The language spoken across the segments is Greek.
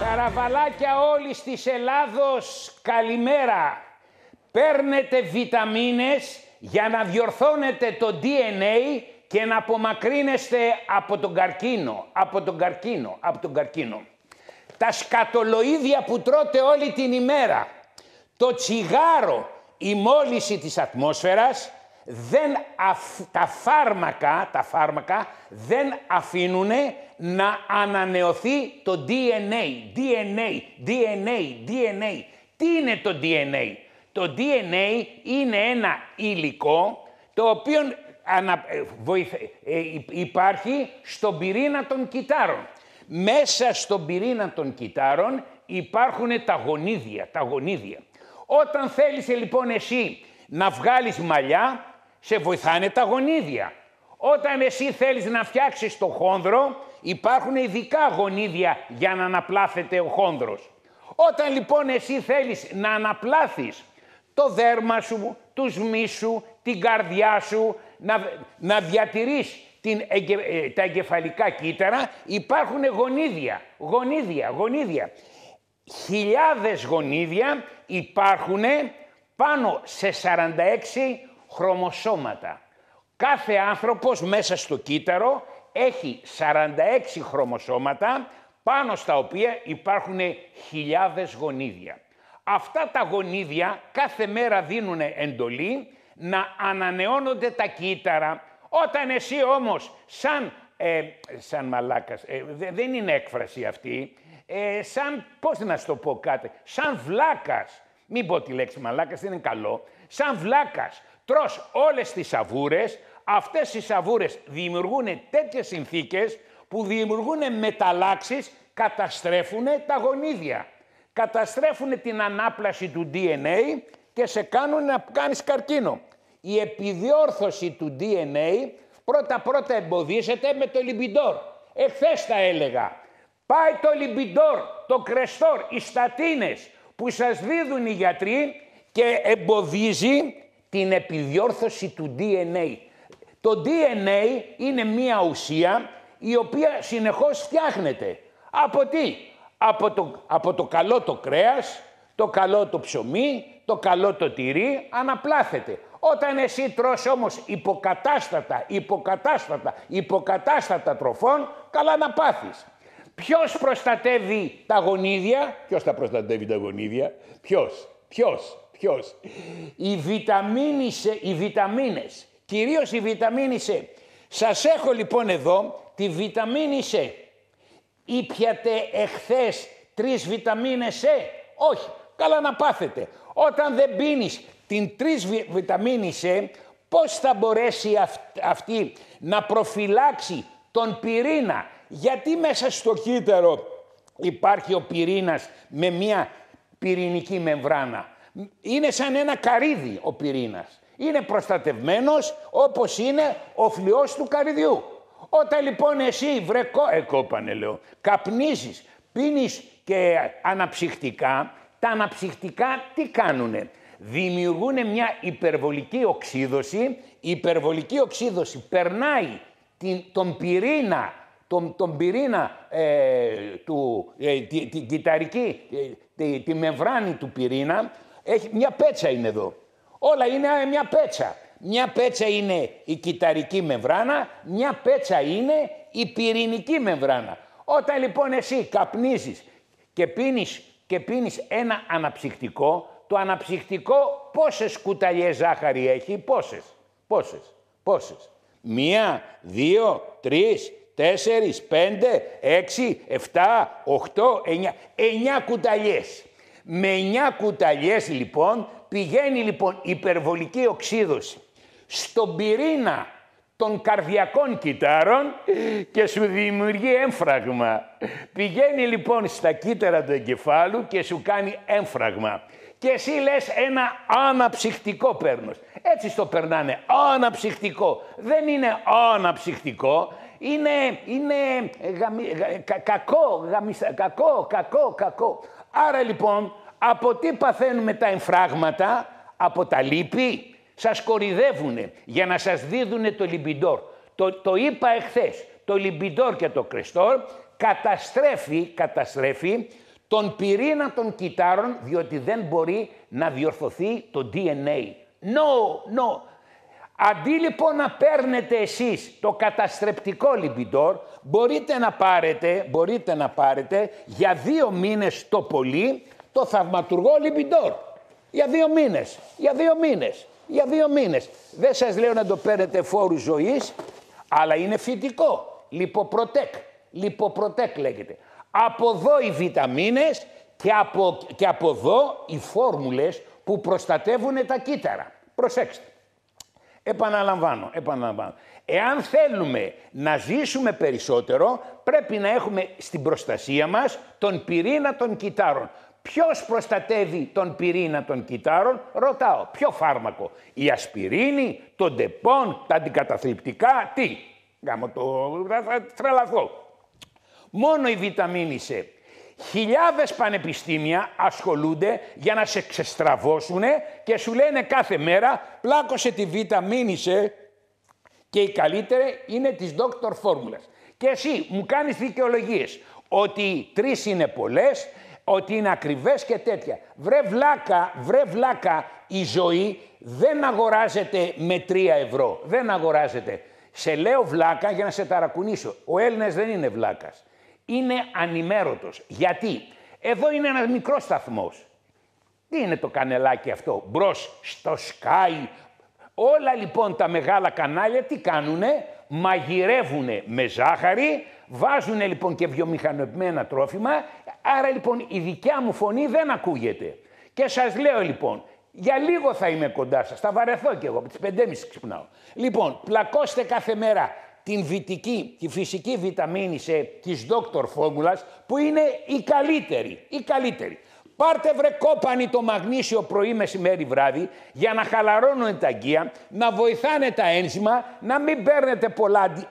Καραβαλάκια όλης της Ελλάδος, καλημέρα. Παίρνετε βιταμίνες για να διορθώνετε το DNA και να απομακρύνεστε από τον καρκίνο. Τα σκατολοίδια που τρώτε όλη την ημέρα, το τσιγάρο, η μόλυνση της ατμόσφαιρας, τα φάρμακα δεν αφήνουν να ανανεωθεί το DNA. Τι είναι το DNA? Το DNA είναι ένα υλικό το οποίο υπάρχει στον πυρήνα των κυττάρων. Μέσα στον πυρήνα των κυττάρων υπάρχουν τα γονίδια. Όταν θέλεις λοιπόν εσύ να βγάλεις μαλλιά, σε βοηθάνε τα γονίδια. Όταν εσύ θέλεις να φτιάξεις το χόνδρο, υπάρχουν ειδικά γονίδια για να αναπλάθεται ο χόνδρος. Όταν λοιπόν εσύ θέλεις να αναπλάθεις το δέρμα σου, τους μυς σου, την καρδιά σου, να διατηρείς τα εγκεφαλικά κύτταρα, υπάρχουν γονίδια. Χιλιάδες γονίδια υπάρχουν πάνω σε 46 χρωμοσώματα. Κάθε άνθρωπος μέσα στο κύτταρο έχει 46 χρωμοσώματα, πάνω στα οποία υπάρχουν χιλιάδες γονίδια. Αυτά τα γονίδια κάθε μέρα δίνουν εντολή να ανανεώνονται τα κύτταρα. Όταν εσύ όμως σαν μαλάκας, δεν είναι έκφραση αυτή, πώς να σου το πω κάτι, σαν βλάκας, μην πω τη λέξη μαλάκας, δεν είναι καλό, σαν βλάκας τρως όλες τις σαβούρες, αυτές οι σαβούρες δημιουργούν τέτοιες συνθήκες που δημιουργούν μεταλλάξεις, καταστρέφουν τα γονίδια. Καταστρέφουν την ανάπλαση του DNA και σε κάνουν να κάνεις καρκίνο. Η επιδιόρθωση του DNA πρώτα εμποδίζεται με το λιμπιντόρ. Εχθές τα έλεγα. Πάει το λιμπιντόρ, το κρεστόρ, οι στατίνες που σας δίδουν οι γιατροί και εμποδίζει την επιδιόρθωση του DNA. Το DNA είναι μία ουσία η οποία συνεχώς φτιάχνεται. Από τι? Από το καλό το κρέας, το καλό το ψωμί, το καλό το τυρί, αναπλάθεται. Όταν εσύ τρως όμως υποκατάστατα τροφών, καλά να πάθεις. Ποιος προστατεύει τα γονίδια? Ποιος τα προστατεύει τα γονίδια? Ποιος? Οι βιταμίνες, κυρίως η βιταμίνη C. Σας έχω λοιπόν εδώ τη βιταμίνη C. Ήπιατε εχθές 3 βιταμίνες C? Όχι, καλά να πάθετε. Όταν δεν πίνεις την 3 βιταμίνη C, πώς θα μπορέσει αυτή να προφυλάξει τον πυρήνα? Γιατί μέσα στο κύτταρο υπάρχει ο πυρήνας με μια πυρηνική μεμβράνα. Είναι σαν ένα καρύδι ο πυρήνας. Είναι προστατευμένος όπως είναι ο φλοιός του καρυδιού. Όταν λοιπόν εσύ καπνίζεις, πίνεις και αναψυχτικά, τα αναψυχτικά τι κάνουνε? Δημιουργούν μια υπερβολική οξύδωση. Η υπερβολική οξύδωση περνάει τον πυρήνα, την κυτταρική, τη μεμβράνη του πυρήνα. Έχει μια πέτσα είναι εδώ. Όλα είναι μια πέτσα. Μια πέτσα είναι η κυτταρική μεμβράνα, μια πέτσα είναι η πυρηνική μεμβράνα. Όταν λοιπόν εσύ καπνίζεις και πίνεις ένα αναψυκτικό, το αναψυκτικό πόσες κουταλιές ζάχαρη έχει? Πόσες? 1, 2, 3, 4, 5, 6, 7, 8, 9. 9 κουταλιές. Με 9 κουταλιές λοιπόν πηγαίνει λοιπόν υπερβολική οξύδωση στον πυρήνα των καρδιακών κυττάρων και σου δημιουργεί έμφραγμα. Πηγαίνει λοιπόν στα κύτταρα του εγκεφάλου και σου κάνει έμφραγμα. Και εσύ λες ένα αναψυκτικό παίρνω. Έτσι στο περνάνε. Αναψυκτικό. Δεν είναι αναψυκτικό. Είναι κακό. Άρα λοιπόν, από τι παθαίνουμε τα εμφράγματα? Από τα λίπη. Σας κορυδεύουνε για να σας δίδουνε το λιμπιντόρ. Το είπα εχθές. Το λιμπιντόρ και το κρεστόρ καταστρέφει τον πυρήνα των κυτάρων, διότι δεν μπορεί να διορθωθεί το DNA. No. Αντί λοιπόν να παίρνετε εσείς το καταστρεπτικό λιμπιντόρ, μπορείτε να πάρετε για 2 μήνες το πολύ το θαυματουργό λιμπιντόρ. Για 2 μήνες. Δεν σας λέω να το παίρνετε φόρου ζωής, αλλά είναι φυτικό. Λιποπροτέκ λέγεται. Από εδώ οι βιταμίνες και από εδώ οι φόρμουλες που προστατεύουν τα κύτταρα. Προσέξτε. Επαναλαμβάνω. Εάν θέλουμε να ζήσουμε περισσότερο, πρέπει να έχουμε στην προστασία μας τον πυρήνα των κυττάρων. Ποιος προστατεύει τον πυρήνα των κυττάρων, ρωτάω. Ποιο φάρμακο? Η ασπιρίνη, το ντεπών, τα αντικαταθλιπτικά, τι? Θα τρελαθώ. Μόνο η βιταμίνη C. Χιλιάδες πανεπιστήμια ασχολούνται για να σε ξεστραβώσουν και σου λένε κάθε μέρα πλάκωσε τη βιταμίνη C και η καλύτερη είναι της Dr. Φόρμουλας. Και εσύ μου κάνεις δικαιολογίες ότι 3 είναι πολλές, ότι είναι ακριβές και τέτοια. Βρε βλάκα, η ζωή δεν αγοράζεται με 3 ευρώ. Δεν αγοράζεται. Σε λέω βλάκα για να σε ταρακουνήσω. Ο Έλληνας δεν είναι βλάκας. Είναι ανημέρωτος. Γιατί? Εδώ είναι ένας μικρός σταθμός. Τι είναι το κανελάκι αυτό? Μπρος στο Sky. Όλα λοιπόν τα μεγάλα κανάλια τι κάνουνε? Μαγειρεύουνε με ζάχαρη, βάζουνε λοιπόν και βιομηχανοποιημένα τρόφιμα, άρα λοιπόν η δικιά μου φωνή δεν ακούγεται. Και σας λέω λοιπόν, για λίγο θα είμαι κοντά σας, θα βαρεθώ κι εγώ, από τις 5.30 ξυπνάω. Λοιπόν, πλακώστε κάθε μέρα τη φυσική βιταμίνη της Dr. Φόρμουλας, που είναι η καλύτερη. Πάρτε βρε κόπανη το μαγνήσιο πρωί, μεσημέρι, βράδυ, για να χαλαρώνουν τα αγκία, να βοηθάνε τα ένζημα, να μην παίρνετε πολλά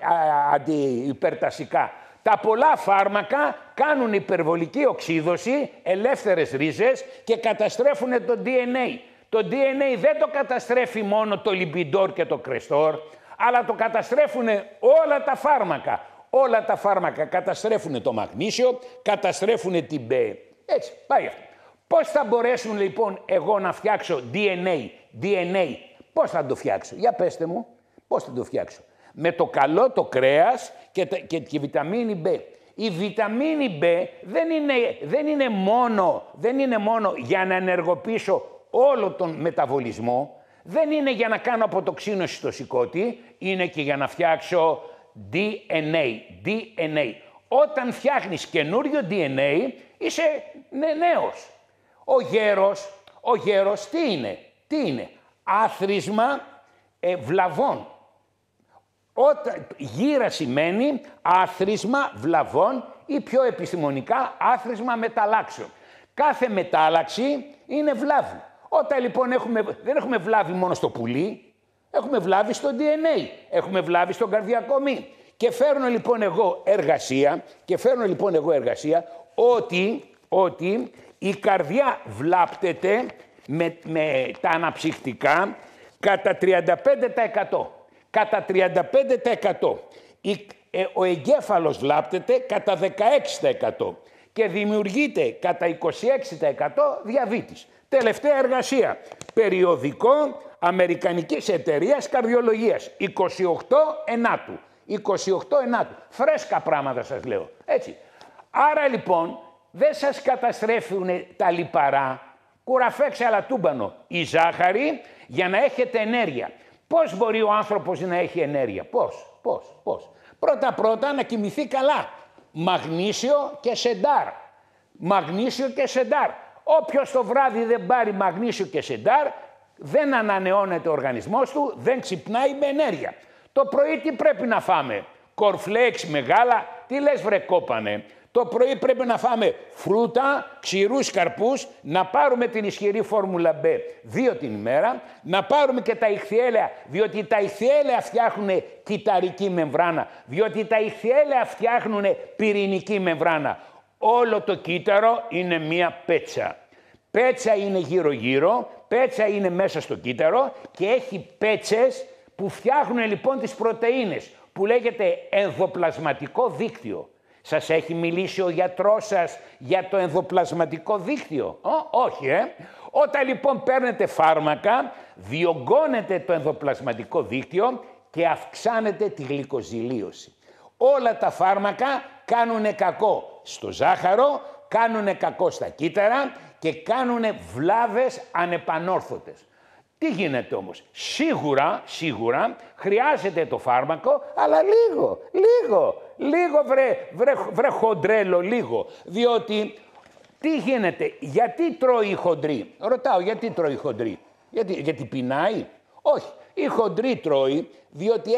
αντιυπερτασικά. Τα πολλά φάρμακα κάνουν υπερβολική οξύδωση, ελεύθερες ρίζες και καταστρέφουν το DNA. Το DNA δεν το καταστρέφει μόνο το λιμπιντόρ και το κρεστόρ, αλλά το καταστρέφουν όλα τα φάρμακα. Όλα τα φάρμακα καταστρέφουν το μαγνήσιο, καταστρέφουν την B. Έτσι, πάει αυτό. Πώς θα μπορέσουν λοιπόν εγώ να φτιάξω DNA, πώς θα το φτιάξω? Για πέστε μου, πώς θα το φτιάξω? Με το καλό το κρέας και τη βιταμίνη B. Η βιταμίνη B δεν είναι μόνο για να ενεργοποιήσω όλο τον μεταβολισμό, δεν είναι για να κάνω αποτοξίνωση στο σηκώτη, είναι και για να φτιάξω DNA. Όταν φτιάχνεις καινούριο DNA, είσαι νέος. Ο γέρος τι είναι? Άθροισμα βλαβών. Γύρα σημαίνει άθροισμα βλαβών ή πιο επιστημονικά άθροισμα μεταλλάξεων. Κάθε μετάλλαξη είναι βλάβη. Όταν λοιπόν δεν έχουμε βλάβη μόνο στο πουλί, έχουμε βλάβη στο DNA, έχουμε βλάβη στον καρδιακό μη. Και φέρνω λοιπόν εγώ εργασία ότι η καρδιά βλάπτεται με τα αναψυκτικά κατά 35%. Κατά 35%. Ο εγκέφαλος βλάπτεται κατά 16% και δημιουργείται κατά 26% διαβήτης. Τελευταία εργασία. Περιοδικό Αμερικανικής Εταιρείας Καρδιολογίας. 28 Ενάτου. Φρέσκα πράγματα σας λέω. Έτσι. Άρα λοιπόν δεν σας καταστρέφουν τα λιπαρά. Κουραφέ ξαλατούμπανο. Η ζάχαρη για να έχετε ενέργεια. Πώς μπορεί ο άνθρωπος να έχει ενέργεια? Πώς? Πρώτα να κοιμηθεί καλά. Μαγνήσιο και σεντάρ. Όποιος το βράδυ δεν πάρει μαγνήσιο και σεντάρ, δεν ανανεώνεται ο οργανισμός του, δεν ξυπνάει με ενέργεια. Το πρωί τι πρέπει να φάμε? Κορφλέξ μεγάλα, τι λες βρε κόπανε? Το πρωί πρέπει να φάμε φρούτα, ξηρούς καρπούς, να πάρουμε την ισχυρή φόρμουλα B 2 την ημέρα, να πάρουμε και τα ηχθιέλαια, διότι τα ηχθιέλαια φτιάχνουν κυταρική μεμβράνα, διότι τα ηχθιέλαια φτιάχνουν πυρηνική μεμβράνα. Όλο το κύτταρο είναι μία πέτσα. Πέτσα είναι γύρω-γύρω, πέτσα είναι μέσα στο κύτταρο και έχει πέτσες που φτιάχνουν λοιπόν τις πρωτεΐνες, που λέγεται ενδοπλασματικό δίκτυο. Σας έχει μιλήσει ο γιατρός σας για το ενδοπλασματικό δίκτυο? Όχι, Όταν λοιπόν παίρνετε φάρμακα, διωγγώνετε το ενδοπλασματικό δίκτυο και αυξάνετε τη γλυκοζηλίωση. Όλα τα φάρμακα κάνουν κακό στο ζάχαρο, κάνουν κακό στα κύτταρα και κάνουν βλάβες ανεπανόρθωτες. Τι γίνεται όμως? Σίγουρα χρειάζεται το φάρμακο, αλλά λίγο βρε χοντρέλο, λίγο. Διότι τι γίνεται, γιατί τρώει η χοντρή? Ρωτάω, γιατί τρώει η χοντρή? Γιατί πεινάει? Όχι, η χοντρή τρώει διότι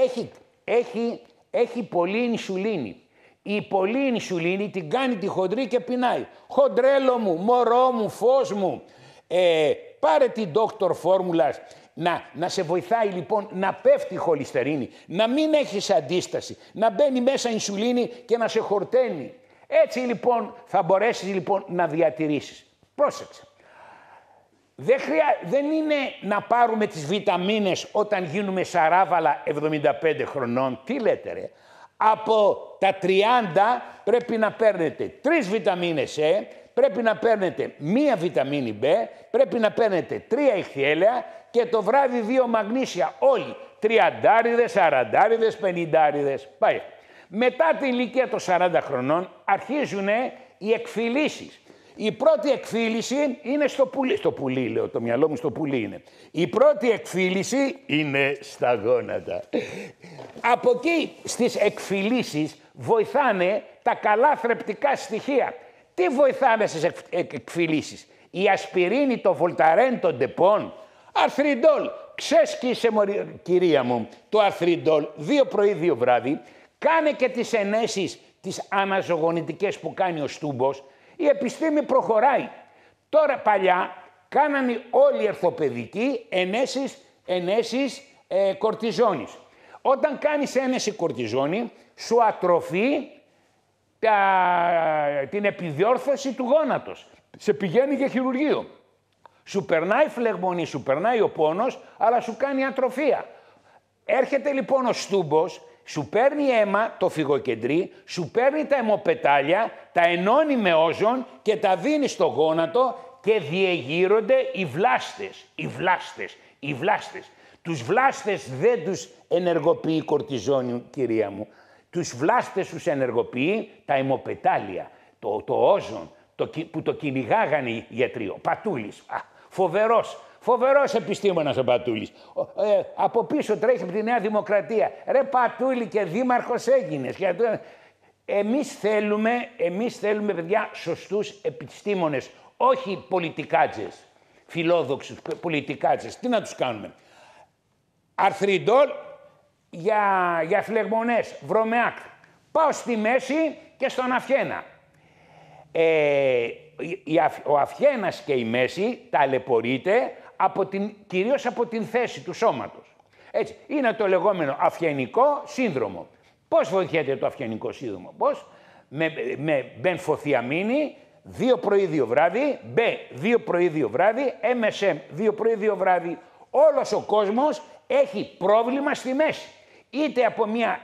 έχει πολλή ινσουλίνη. Η πολλή ινσουλίνη την κάνει τη χοντρή και πεινάει. Χοντρέλο μου, μωρό μου, φως μου. Πάρε την Dr. Formulas να σε βοηθάει λοιπόν να πέφτει η χολυστερίνη, να μην έχεις αντίσταση, να μπαίνει μέσα ινσουλίνη και να σε χορταίνει. Έτσι λοιπόν θα μπορέσεις λοιπόν να διατηρήσεις. Πρόσεξε. Δεν είναι να πάρουμε τις βιταμίνες όταν γίνουμε σαράβαλα 75 χρονών. Τι λέτε ρε? Από τα 30 πρέπει να παίρνετε 3 βιταμίνες E, πρέπει να παίρνετε 1 βιταμίνη B, πρέπει να παίρνετε 3 ηχθιέλαια και το βράδυ 2 μαγνήσια. Όλοι 30, 40, 50. Πάει. Μετά την ηλικία των 40 χρονών αρχίζουν οι εκφυλίσεις. Η πρώτη εκφύλιση είναι στο πουλί. Στο πουλί λέω, το μυαλό μου στο πουλί είναι. Η πρώτη εκφύλιση είναι στα γόνατα. Από εκεί στις εκφυλίσεις βοηθάνε τα καλά θρεπτικά στοιχεία. Τι βοηθάνε στις εκφυλίσεις? Η ασπιρίνη, το βολταρέν, το ντεπών. Αρθριντόλ. Ξέσκησε κυρία μου το αρθριντόλ 2 πρωί 2 βράδυ. Κάνε και τις ενέσεις τις αναζωογονητικές που κάνει ο στούμπος. Η επιστήμη προχωράει. Τώρα παλιά κάνανε όλοι οι ερθοπαιδικοί ενέσεις κορτιζόνης. Όταν κάνεις ένεση κορτιζόνη, σου ατροφεί την επιδιόρθωση του γόνατος. Σε πηγαίνει για χειρουργείο. Σου περνάει φλεγμονή, σου περνάει ο πόνος, αλλά σου κάνει ατροφία. Έρχεται λοιπόν ο στούμπος, σου παίρνει αίμα, το φυγοκεντρί, σου παίρνει τα αιμοπετάλια, τα ενώνει με όζον και τα δίνει στο γόνατο και διεγείρονται οι βλάστες. Τους βλάστες δεν τους ενεργοποιεί η κορτιζόνη, κυρία μου. Τους βλάστες τους ενεργοποιεί τα αιμοπετάλια, το όζον, που το κυνηγάγανε οι γιατροί. Ο Πατούλης, φοβερός επιστήμονας ο Πατούλης. Από πίσω τρέχει από τη Νέα Δημοκρατία. Ρε Πατούλη, και δήμαρχος έγινες. Εμείς θέλουμε παιδιά σωστούς επιστήμονες, όχι πολιτικάτζες, φιλόδοξους πολιτικάτζες. Τι να τους κάνουμε? Αρθριντόλ για φλεγμονές, βρωμεάκ. Πάω στη μέση και στον Αφιένα. Ο Αφιένας και η μέση ταλαιπωρείται κυρίως από την θέση του σώματος. Έτσι, είναι το λεγόμενο αφιενικό σύνδρομο. Πώς βοηθιέται το αφιενικό σύνδρομο? Πώς? Με μπενφοθιαμίνη 2 πρωί 2 βράδυ, B 2 πρωί 2 βράδυ, MSM 2 πρωί 2 βράδυ. Όλος ο κόσμος έχει πρόβλημα στη μέση. Είτε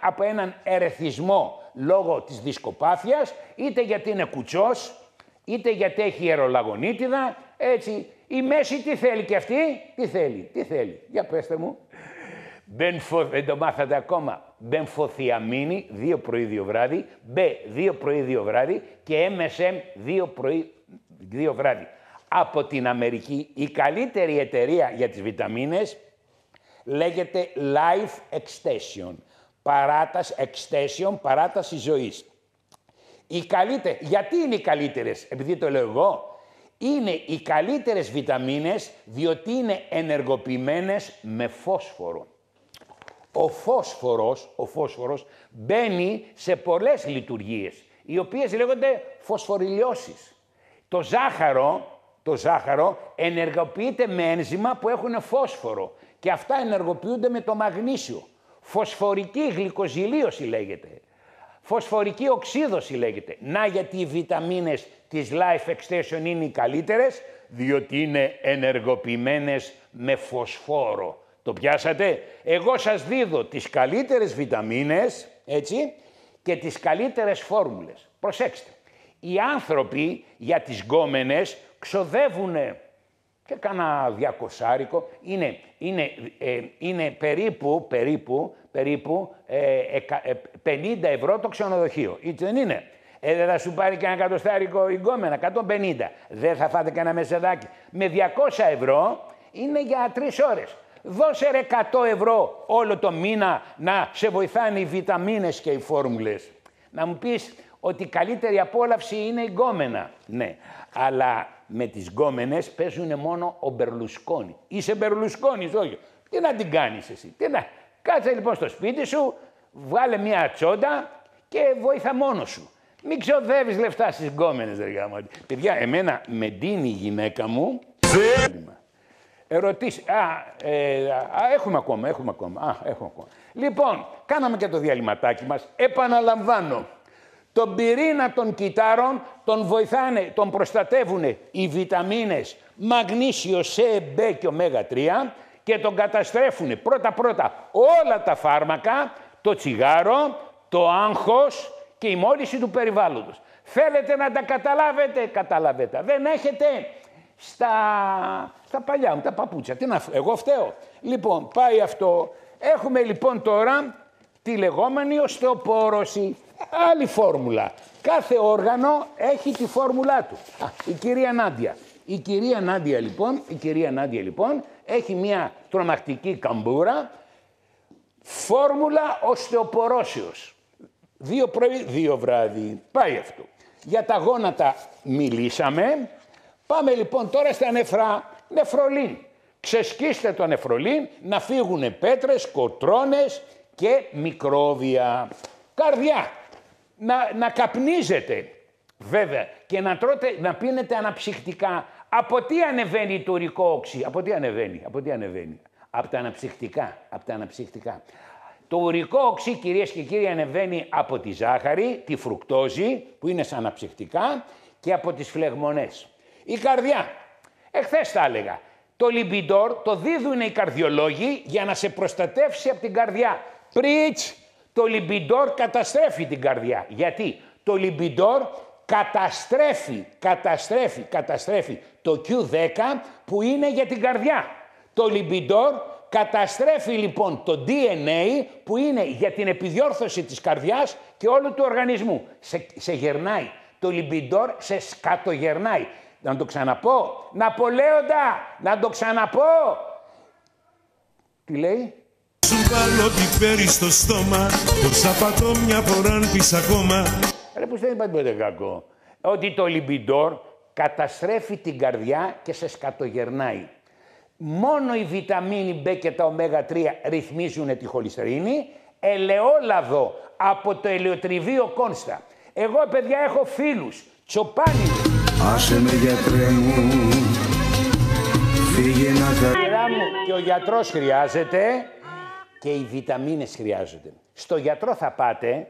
από έναν ερεθισμό λόγω της δισκοπάθειας, είτε γιατί είναι κουτσός, είτε γιατί έχει ιερολαγονίτιδα, έτσι. Η μέση τι θέλει και αυτή? Τι θέλει? Για πέστε μου. Δεν το μάθατε ακόμα. Μπενφοθιαμίνη 2 πρωί 2 βράδυ, B 2 πρωί 2 βράδυ και MSM 2 πρωί 2 βράδυ. Από την Αμερική η καλύτερη εταιρεία για τις βιταμίνες λέγεται Life Extension. Παράταση ζωής. Γιατί είναι οι καλύτερες? Επειδή το λέω εγώ. Είναι οι καλύτερες βιταμίνες διότι είναι ενεργοποιημένες με φόσφορο. Ο φόσφορος μπαίνει σε πολλές λειτουργίες, οι οποίες λέγονται φωσφοριλιώσεις. Το ζάχαρο ενεργοποιείται με ένζημα που έχουν φόσφορο και αυτά ενεργοποιούνται με το μαγνήσιο. Φωσφορική γλυκοζηλίωση λέγεται. Φωσφορική οξύδωση λέγεται. Να γιατί οι βιταμίνες της Life Extension είναι οι καλύτερες, διότι είναι ενεργοποιημένες με φωσφόρο. Το πιάσατε? Εγώ σας δίδω τις καλύτερες βιταμίνες, έτσι, και τις καλύτερες φόρμουλες. Προσέξτε. Οι άνθρωποι για τις γκόμενες ξοδεύουν και κάνα 200. Είναι περίπου 50 ευρώ το ξενοδοχείο. Έτσι δεν είναι? Δεν θα σου πάρει και ένα εκατοστάρικο η γκόμενα, 150. Δεν θα φάτε κανένα μεσεδάκι. Με 200 ευρώ είναι για 3 ώρες. Δώσε ρε 100 ευρώ όλο το μήνα να σε βοηθάνε οι βιταμίνες και οι φόρμουλες. Να μου πεις ότι η καλύτερη απόλαυση είναι η γκόμενα. Ναι, αλλά με τις γκόμενες παίζουν μόνο ο Μπερλουσκόνη. Είσαι Μπερλουσκόνης, όχι. Τι να την κάνεις εσύ? Κάτσε λοιπόν στο σπίτι σου, βγάλε μια τσόντα και βοήθα μόνος σου. Μην ξοδεύεις λεφτά στις γκόμενες, ρε γάμο. Παιδιά, εμένα με ντύνει η γυναίκα μου. Ερωτήσεις. Έχουμε ακόμα. Λοιπόν, κάναμε και το διαλυματάκι μας. Επαναλαμβάνω. Τον πυρήνα των κυτάρων τον βοηθάνε, τον προστατεύουν οι βιταμίνες μαγνήσιο, C, B και ω3 και τον καταστρέφουν πρώτα-πρώτα όλα τα φάρμακα, το τσιγάρο, το άγχος και η μόλυνση του περιβάλλοντος. Θέλετε να τα καταλάβετε. Δεν έχετε στα παλιά μου τα παπούτσια. Εγώ φταίω. Λοιπόν, πάει αυτό. Έχουμε λοιπόν τώρα τη λεγόμενη οστεοπόρωση. Άλλη φόρμουλα. Κάθε όργανο έχει τη φόρμουλά του. Η κυρία Νάντια. Η κυρία Νάντια λοιπόν έχει μια τρομακτική καμπούρα. Φόρμουλα οστεοπορώσεως. 2 πρωί, 2 βράδυ. Πάει αυτό. Για τα γόνατα μιλήσαμε. Πάμε λοιπόν τώρα στα νεφρά. Νεφρολίν. Ξεσκίστε το νεφρολίν να φύγουν πέτρες, κοτρώνες και μικρόβια. Καρδιά. Να καπνίζετε. Βέβαια. Και να τρώτε, να πίνετε αναψυκτικά. Από τι ανεβαίνει το ουρικό όξι? Από τι ανεβαίνει? Από τα αναψυκτικά. Το ουρικό οξύ, κυρίες και κύριοι, ανεβαίνει από τη ζάχαρη, τη φρουκτόζη, που είναι σαν αναψυκτικά, και από τις φλεγμονές. Η καρδιά. Εχθές τα έλεγα. Το λιμπιντόρ το δίδουν οι καρδιολόγοι για να σε προστατεύσει από την καρδιά. Πριτς! Το λιμπιντόρ καταστρέφει την καρδιά. Γιατί? Το λιμπιντόρ καταστρέφει το Q10 που είναι για την καρδιά. Το λιμπιντόρ καταστρέφει λοιπόν το DNA που είναι για την επιδιόρθωση της καρδιάς και όλου του οργανισμού. Σε γερνάει. Το λιμπιντόρ σε σκατογερνάει. Να το ξαναπώ. Ναπολέοντα, να το ξαναπώ. Τι λέει? Σου βάλω πιπέρι στο στόμα, το σαπατώ μια φορά αν πεις ακόμα. Ρε που δεν είπα τίποτε κακό. Ότι το λιμπιντόρ καταστρέφει την καρδιά και σε σκατογερνάει. Μόνο η βιταμίνη B και τα ω3 ρυθμίζουν τη χολυστερίνη. Ελαιόλαδο από το ελαιοτριβείο Κόνστα. Εγώ, παιδιά, έχω φίλους. Τσοπάνι. Άσε με γιατρέ μου, φύγε να Και ο γιατρός χρειάζεται και οι βιταμίνες χρειάζονται. Στο γιατρό θα πάτε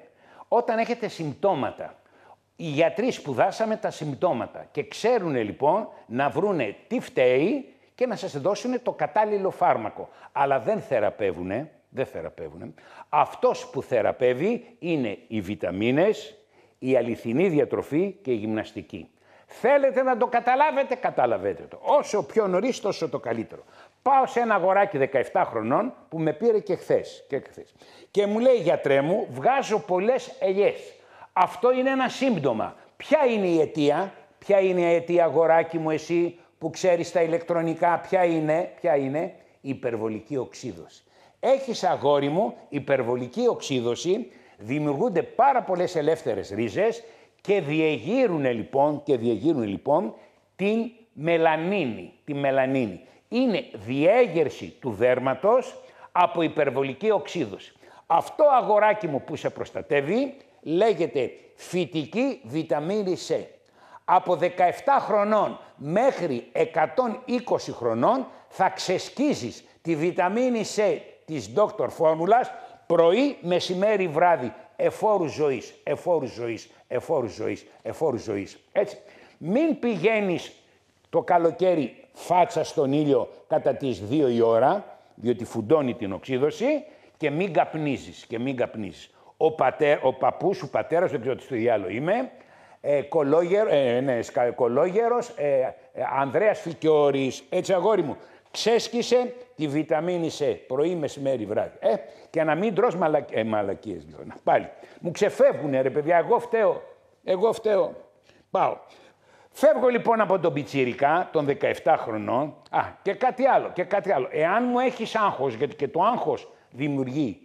όταν έχετε συμπτώματα. Οι γιατροί σπουδάσαμε τα συμπτώματα και ξέρουν λοιπόν να βρούνε τι φταίει και να σας δώσουν το κατάλληλο φάρμακο. Αλλά δεν θεραπεύουνε. Αυτός που θεραπεύει είναι οι βιταμίνες, η αληθινή διατροφή και η γυμναστική. Θέλετε να το καταλαβαίνετε το. Όσο πιο νωρίς, τόσο το καλύτερο. Πάω σε ένα αγοράκι 17 χρονών που με πήρε και χθες. Και μου λέει, γιατρέ μου, βγάζω πολλές ελιές. Αυτό είναι ένα σύμπτωμα. Ποια είναι η αιτία, αγοράκι μου, εσύ που ξέρεις τα ηλεκτρονικά, ποια είναι? Η υπερβολική οξύδωση. Έχεις, αγόρι μου, υπερβολική οξύδωση, δημιουργούνται πάρα πολλές ελεύθερες ρίζες και διεγείρουν λοιπόν την μελανίνη. Είναι διέγερση του δέρματος από υπερβολική οξύδωση. Αυτό, αγοράκι μου, που σε προστατεύει λέγεται φυτική βιταμίνη C. Από 17 χρονών μέχρι 120 χρονών θα ξεσκίζεις τη βιταμίνη C της Dr. Φόρμουλας πρωί, μεσημέρι, βράδυ, εφόρους ζωής. Έτσι. Μην πηγαίνεις το καλοκαίρι φάτσα στον ήλιο κατά τις 2 η ώρα, διότι φουντώνει την οξύδωση, και μην καπνίζεις. Ο παππούς σου, πατέρας, δεν ξέρω τι στο διάλογο είμαι, Κολόγερος, Ανδρέας Φικιώρης. Έτσι, αγόρι μου, ξέσκησε τη βιταμίνη C πρωί, μεσημέρι, βράδυ. Και να μην τρως μαλακίες, λέω. Πάλι. Μου ξεφεύγουνε, ρε παιδιά, εγώ φταίω. Πάω. Φεύγω λοιπόν από τον πιτσιρικά των 17 χρονών. Και κάτι άλλο. Εάν μου έχεις άγχος, γιατί και το άγχος δημιουργεί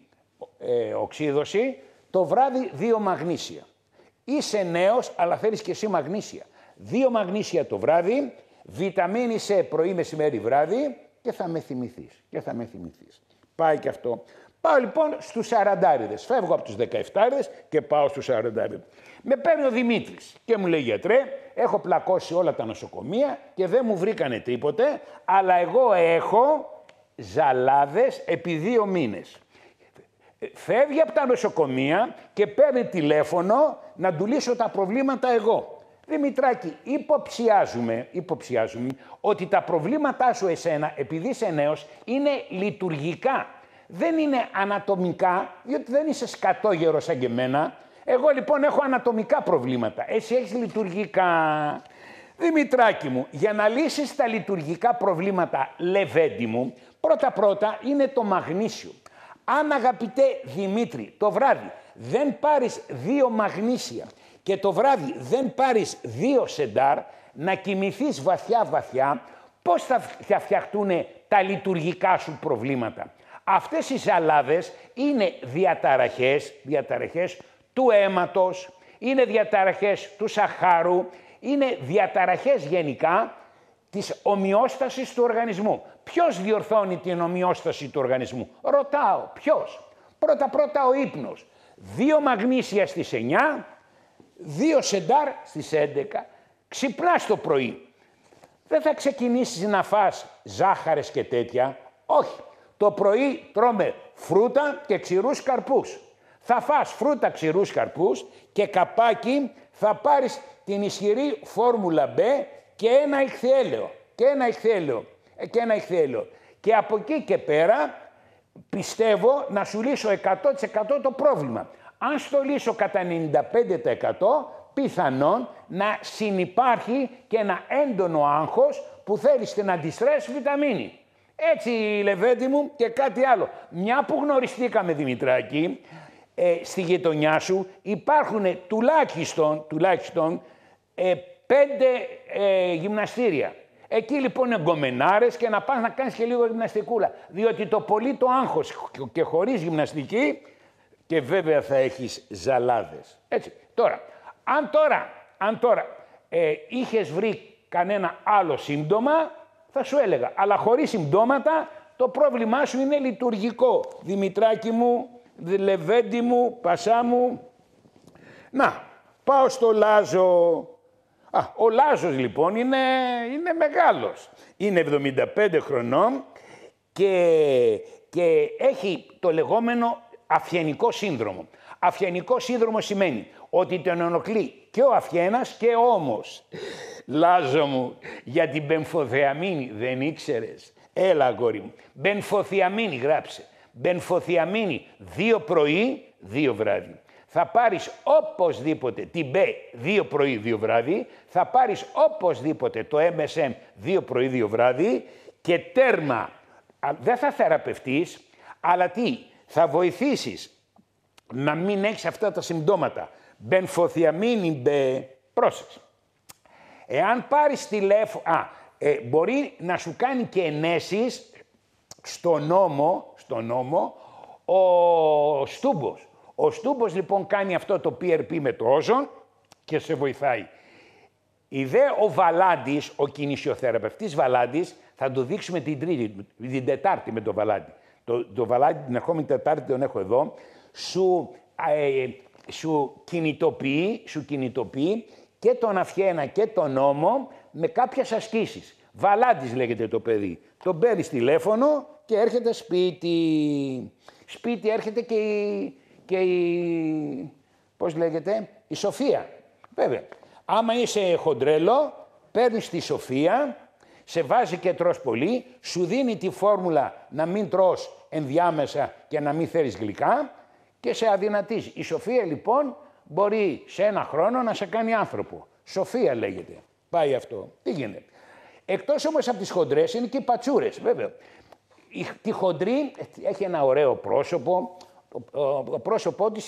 οξύδωση, το βράδυ 2 μαγνήσια. Είσαι νέος, αλλά θέλεις και εσύ μαγνήσια. 2 μαγνήσια το βράδυ, βιταμίνη C πρωί, μεσημέρι, βράδυ και θα με θυμηθείς. Πάει και αυτό. Πάω λοιπόν στους 40'ριδες. Φεύγω από τους 17'ριδες και πάω στους 40'ριδες. Με παίρνει ο Δημήτρης και μου λέει: γιατρέ, έχω πλακώσει όλα τα νοσοκομεία και δεν μου βρήκανε τίποτε, αλλά εγώ έχω ζαλάδες επί 2 μήνες. Φεύγει από τα νοσοκομεία και παίρνει τηλέφωνο να του λύσω τα προβλήματα εγώ. Δημητράκη, υποψιάζουμε ότι τα προβλήματά σου εσένα, επειδή είσαι νέος, είναι λειτουργικά. Δεν είναι ανατομικά, διότι δεν είσαι σκατόγερος σαν και εμένα. Εγώ λοιπόν έχω ανατομικά προβλήματα. Εσύ έχεις λειτουργικά. Δημητράκη μου, για να λύσεις τα λειτουργικά προβλήματα, Λεβέντη μου, πρώτα είναι το μαγνήσιο. Αν, αγαπητέ Δημήτρη, το βράδυ δεν πάρεις 2 μαγνήσια και το βράδυ δεν πάρεις 2 σεντάρ, να κοιμηθείς βαθιά, πώς θα φτιαχτούν τα λειτουργικά σου προβλήματα. Αυτές οι ζαλάδες είναι διαταραχές του αίματος, είναι διαταραχές του σαχάρου, είναι διαταραχές γενικά της ομοιόστασης του οργανισμού. Ποιος διορθώνει την ομοιόσταση του οργανισμού? Ρωτάω, ποιος? Πρώτα ο ύπνος. 2 μαγνήσια στις 9, 2 σεντάρ στις 11. Ξυπνάς το πρωί. Δεν θα ξεκινήσεις να φας ζάχαρες και τέτοια. Όχι. Το πρωί τρώμε φρούτα και ξηρούς καρπούς. Θα φας φρούτα, ξηρούς καρπούς και καπάκι θα πάρεις την ισχυρή φόρμουλα B και ένα ηχθιέλαιο. Και από εκεί και πέρα πιστεύω να σου λύσω 100% το πρόβλημα. Αν στο λύσω κατά 95% πιθανόν να συνυπάρχει και ένα έντονο άγχος που θέλεις την αντιστρες βιταμίνη. Έτσι, Λεβέντη μου, και κάτι άλλο. Μια που γνωριστήκαμε, Δημητράκη, στη γειτονιά σου υπάρχουν τουλάχιστον 5 γυμναστήρια. Εκεί λοιπόν είναι γκομενάρες και να πας να κάνεις και λίγο γυμναστικούλα. Διότι το πολύ το άγχος και χωρίς γυμναστική και βέβαια θα έχεις ζαλάδες. Έτσι. Τώρα, αν τώρα είχες βρει κανένα άλλο σύμπτωμα, θα σου έλεγα. Αλλά χωρίς συμπτώματα το πρόβλημά σου είναι λειτουργικό. Δημητράκη μου, Λεβέντη μου, Πασά μου. Να, πάω στο Λάζο. Ο Λάζος λοιπόν είναι μεγάλος. Είναι 75 χρονών και έχει το λεγόμενο αφιενικό σύνδρομο. Αφιενικό σύνδρομο σημαίνει ότι τον ενοχλεί και ο αφιένας και ο ώμος. Λάζο μου, για την μπενφοθεαμίνη δεν ήξερες? Έλα, αγόρι μου. Μπενφοθιαμίνη, γράψε. Μπενφοθιαμίνη 2 πρωί, 2 βράδυ. Θα πάρεις οπωσδήποτε την B 2 πρωί, 2 βράδυ. Θα πάρεις οπωσδήποτε το MSM 2 πρωί, 2 βράδυ. Και τέρμα, δεν θα θεραπευτείς, αλλά τι, θα βοηθήσεις να μην έχεις αυτά τα συμπτώματα. Μπενφοθιαμίνη B, πρόσεξε. Εάν πάρεις τηλέφωνο, μπορεί να σου κάνει και ενέσεις στον νόμο ο Στούμπος. Ο Στούμπος λοιπόν κάνει αυτό το PRP με το όζον και σε βοηθάει. Ο Βαλάντης, ο κινησιοθεραπευτής Βαλάντης, θα το δείξουμε την Τετάρτη με το Βαλάντη. Το Βαλάντη την ερχόμενη Τετάρτη τον έχω εδώ. Σου κινητοποιεί και τον αφιένα και τον ώμο με κάποιες ασκήσεις. Βαλάντης λέγεται το παιδί. Τον παίρνει τηλέφωνο και έρχεται σπίτι. Σπίτι έρχεται και πώς λέγεται, η Σοφία. Βέβαια, άμα είσαι χοντρέλο, παίρνεις τη Σοφία, σε βάζει και τρως πολύ, σου δίνει τη φόρμουλα να μην τρως ενδιάμεσα και να μην θέλεις γλυκά και σε αδυνατίζει. Η Σοφία λοιπόν μπορεί σε ένα χρόνο να σε κάνει άνθρωπο. Σοφία λέγεται. Πάει αυτό. Τι γίνεται. Εκτός όμως από τις χοντρές είναι και οι πατσούρες, βέβαια. Τη χοντρή έχει ένα ωραίο πρόσωπο. Το πρόσωπό της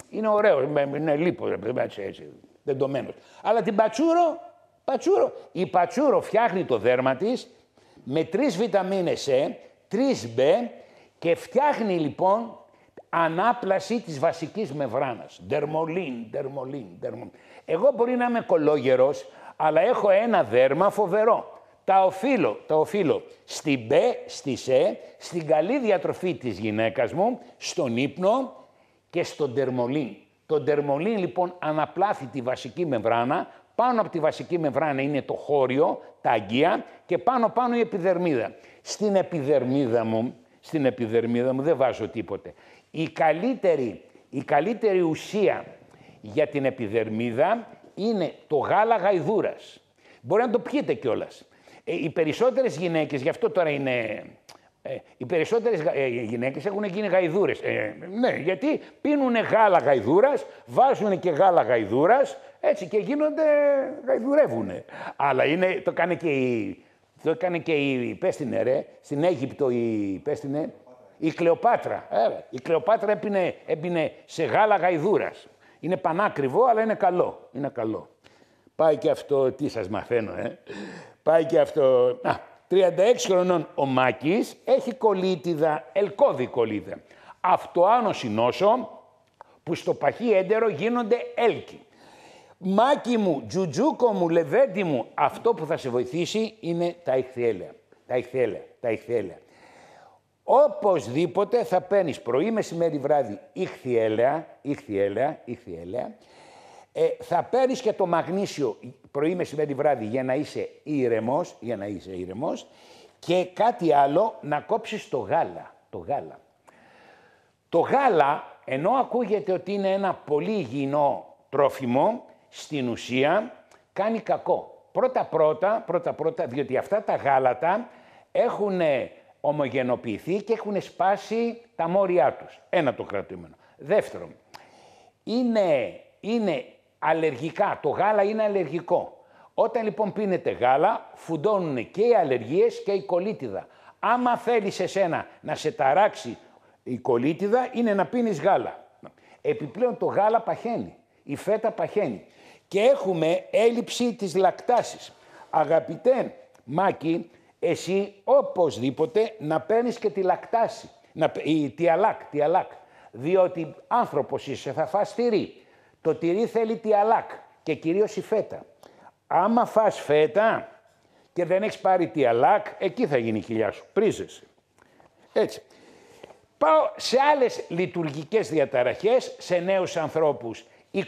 είναι ωραίο, είναι λίπος, έτσι, δεντωμένος. Αλλά την πατσούρο, η πατσούρο φτιάχνει το δέρμα της με 3 βιταμίνες C, 3 B και φτιάχνει λοιπόν ανάπλαση της βασικής μεμβράνας. Δερμολίν. Εγώ μπορεί να είμαι κολόγερος, αλλά έχω ένα δέρμα φοβερό. Τα οφείλω στην B, στη C, στην καλή διατροφή της γυναίκας μου, στον ύπνο και στον δερμολίν. Το δερμολίν λοιπόν αναπλάθει τη βασική μεμβράνα, πάνω από τη βασική μεμβράνα είναι το χώριο, τα αγκία και πάνω η επιδερμίδα. Στην επιδερμίδα μου δεν βάζω τίποτε. Η καλύτερη ουσία για την επιδερμίδα είναι το γάλα γαϊδούρας. Μπορεί να το πιείτε κιόλας. Οι περισσότερες γυναίκες, γι' αυτό τώρα είναι... οι περισσότερες γυναίκες έχουν γίνει γαϊδούρες. Ναι, γιατί πίνουνε γάλα γαϊδούρας, βάζουν και γάλα γαϊδούρας, έτσι και γίνονται, γαϊδουρεύουνε. Αλλά το έκανε και η πέστηνε ρε, στην Αίγυπτο η Κλεοπάτρα. Η Κλεοπάτρα έπινε σε γάλα γαϊδούρας. Είναι πανάκριβο, αλλά είναι καλό. Πάει και αυτό, τι σας μαθαίνω, Πάει και αυτό. 36 χρονών ο Μάκης έχει κολίτιδα, ελκώδη κολίτιδα. Αυτοάνωση νόσο που στο παχύ έντερο γίνονται έλκοι. Μάκη μου, τζουτζούκο μου, λεβέντι μου, αυτό που θα σε βοηθήσει είναι τα ηχθιέλαια. Οπωσδήποτε θα παίρνεις πρωί, μεσημέρι, βράδυ ηχθιέλαια. Θα παίρνεις και το μαγνήσιο πρωί, μεσημέρι, βράδυ για να είσαι ήρεμος, και κάτι άλλο, να κόψεις το γάλα. Το γάλα, ενώ ακούγεται ότι είναι ένα πολύ υγιεινό τρόφιμο, στην ουσία κάνει κακό. Πρώτα, διότι αυτά τα γάλατα έχουν ομογενοποιηθεί και έχουν σπάσει τα μόρια τους. Ένα το κρατούμενο. Δεύτερον, είναι αλλεργικά. Το γάλα είναι αλλεργικό. Όταν λοιπόν πίνετε γάλα, φουντώνουν και οι αλλεργίες και η κολίτιδα. Άμα θέλεις εσένα να σε ταράξει η κολίτιδα, είναι να πίνεις γάλα. Επιπλέον το γάλα παχαίνει, η φέτα παχαίνει. Και έχουμε έλλειψη της λακτάσης. Αγαπητέ Μάκη, εσύ οπωσδήποτε να παίρνεις και τη λακτάση, τιαλάκ, διότι άνθρωπος είσαι, θα φας τυρί. Το τυρί θέλει τιαλάκ και κυρίως η φέτα. Άμα φας φέτα και δεν έχεις πάρει τιαλάκ, εκεί θα γίνει η κοιλιά σου, πρίζεσαι. Έτσι. Πάω σε άλλες λειτουργικές διαταραχές, σε νέους ανθρώπους. Οι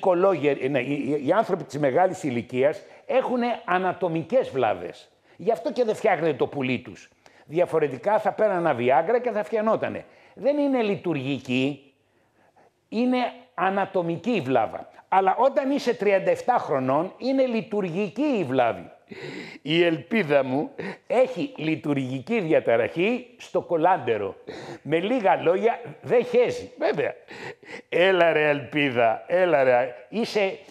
άνθρωποι της μεγάλης ηλικίας έχουν ανατομικές βλάβες. Γι' αυτό και δεν φτιάχνεται το πουλί τους. Διαφορετικά θα παίρναν ένα βιάγκρα και θα φτιανότανε. Δεν είναι λειτουργική, είναι ανατομική η βλάβα. Αλλά όταν είσαι 37 χρονών, είναι λειτουργική η βλάβη. Η ελπίδα μου έχει λειτουργική διαταραχή στο κολάντερο. Με λίγα λόγια, δεν χέζει. Βέβαια. Έλα ρε ελπίδα, έλα ρε.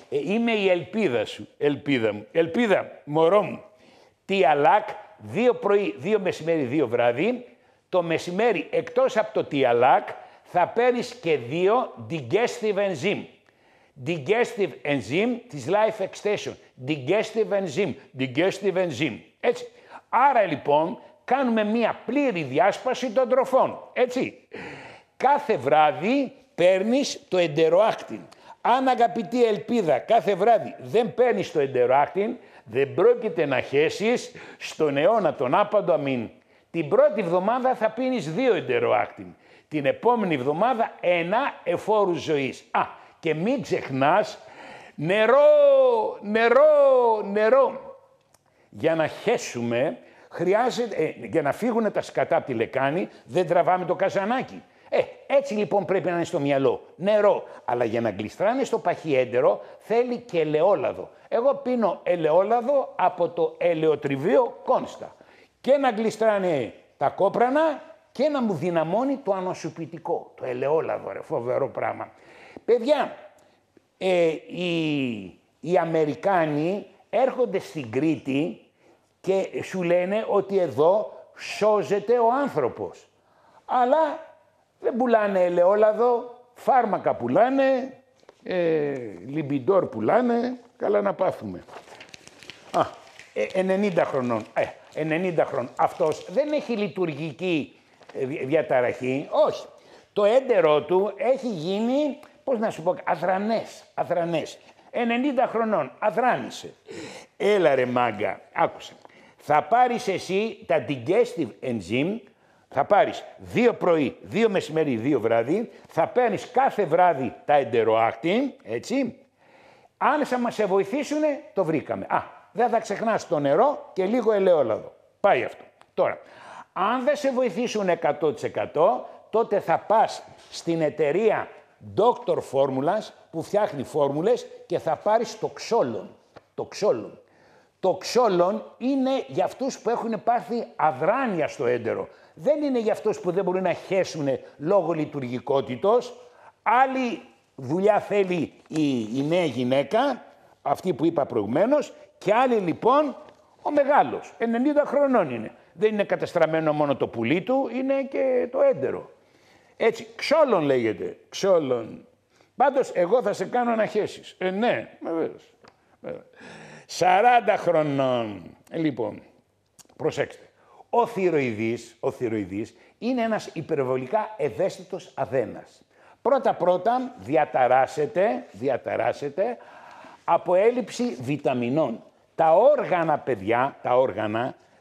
Είμαι η ελπίδα σου, ελπίδα μου. Ελπίδα, μωρό μου. Τιαλάκ, 2 πρωί, 2 μεσημέρι, 2 βράδυ. Το μεσημέρι, εκτός από το τιαλάκ, θα παίρνεις και 2 digestive enzyme. Digestive enzyme της Life Extension. Digestive enzyme. Έτσι. Άρα λοιπόν κάνουμε μία πλήρη διάσπαση των τροφών. Έτσι. Κάθε βράδυ παίρνεις το εντεροάκτιν. Αν αγαπητή ελπίδα κάθε βράδυ δεν παίρνεις το εντεροάκτιν, δεν πρόκειται να χέσεις στον αιώνα τον άπαντο αμήν. Την πρώτη εβδομάδα θα πίνεις 2 εντεροάκτιν. Την επόμενη εβδομάδα 1 εφόρους ζωής. Και μην ξεχνάς νερό. Για να χέσουμε, χρειάζεται, για να φύγουν τα σκατά από τη λεκάνη, δεν τραβάμε το καζανάκι. Έτσι λοιπόν πρέπει να είναι στο μυαλό. Νερό. Αλλά για να γλιστράνε στο παχύ έντερο θέλει και ελαιόλαδο. Εγώ πίνω ελαιόλαδο από το ελαιοτριβείο Κόνστα. Και να γλιστράνε τα κόπρανα και να μου δυναμώνει το ανοσοποιητικό. Το ελαιόλαδο, ρε, φοβερό πράγμα. Παιδιά, οι Αμερικάνοι έρχονται στην Κρήτη και σου λένε ότι εδώ σώζεται ο άνθρωπος. Αλλά δεν πουλάνε ελαιόλαδο, φάρμακα πουλάνε, λιμπιντόρ πουλάνε, καλά να πάθουμε. 90 χρονών. 90 χρονών. Αυτός δεν έχει λειτουργική διαταραχή, όχι. Το έντερό του έχει γίνει, πώς να σου πω, αδρανές. 90 χρονών, αδράνησε. Έλα ρε μάγκα, άκουσε. Θα πάρεις εσύ τα digestive enzyme, θα πάρεις 2 πρωί, 2 μεσημέρι, 2 βράδυ, θα παίρνεις κάθε βράδυ τα εντεροάκτιν, έτσι. Αν θα μας σε βοηθήσουνε, το βρήκαμε. Δεν θα ξεχνάς το νερό και λίγο ελαιόλαδο. Πάει αυτό. Τώρα, αν δεν σε βοηθήσουν 100%, τότε θα πας στην εταιρεία Dr. Formulas που φτιάχνει φόρμουλες και θα πάρεις το ξόλον. Το ξόλον είναι για αυτούς που έχουν πάθει αδράνεια στο έντερο. Δεν είναι για αυτούς που δεν μπορούν να χέσουν λόγω λειτουργικότητος. Άλλη δουλειά θέλει η νέα γυναίκα, αυτή που είπα προηγουμένως, και άλλη λοιπόν ο μεγάλος, 90 χρονών είναι. Δεν είναι κατεστραμμένο μόνο το πουλί του, είναι και το έντερο. Έτσι, ξόλον λέγεται, ξόλον. Πάντως, εγώ θα σε κάνω να χέσεις. Ναι, βεβαίως. 40 χρονών. Λοιπόν, προσέξτε. Ο θηροειδής είναι ένας υπερβολικά ευαίσθητος αδένας. Πρώτα-πρώτα διαταράσσεται από έλλειψη βιταμινών. Τα όργανα, παιδιά,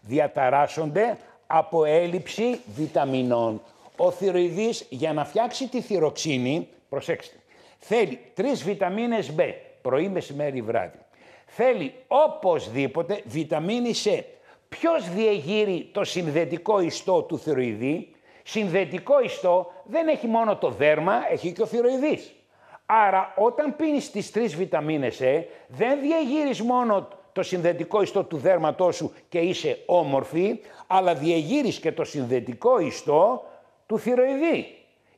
διαταράσσονται από έλλειψη βιταμινών. Ο θηροειδής για να φτιάξει τη θυροξίνη, προσέξτε, θέλει 3 βιταμίνες B, πρωί, μεσημέρι, βράδυ. Θέλει οπωσδήποτε βιταμίνη C. Ποιος διεγείρει το συνδετικό ιστό του θηροειδή? Συνδετικό ιστό δεν έχει μόνο το δέρμα, έχει και ο θηροειδής. Άρα όταν πίνεις τις 3 βιταμίνες C, δεν διεγείρεις μόνο το συνδετικό ιστό του δέρματός σου και είσαι όμορφη, αλλά διεγείρεις και το συνδετικό ιστό του θηροειδή.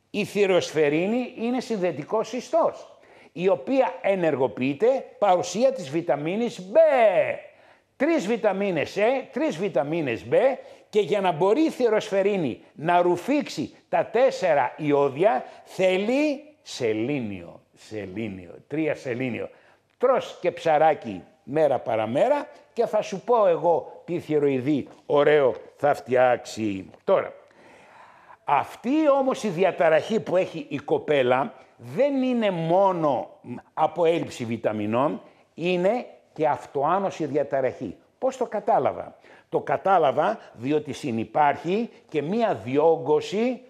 Η θηροεσφαιρίνη είναι συνδετικός ιστός, η οποία ενεργοποιείται παρουσία της βιταμίνης B. 3 βιταμίνες E, 3 βιταμίνες B, και για να μπορεί η θηροεσφαιρίνη να ρουφήξει τα 4 ιώδια θέλει σελήνιο, 3 σελήνιο. Τρως και ψαράκι μέρα παραμέρα και θα σου πω εγώ τι θηροειδή ωραίο θα φτιάξει. Τώρα, αυτή όμως η διαταραχή που έχει η κοπέλα δεν είναι μόνο από έλλειψη βιταμινών, είναι και αυτοάνωση διαταραχή. Πώς το κατάλαβα? Το κατάλαβα διότι συνυπάρχει και μία διόγκωση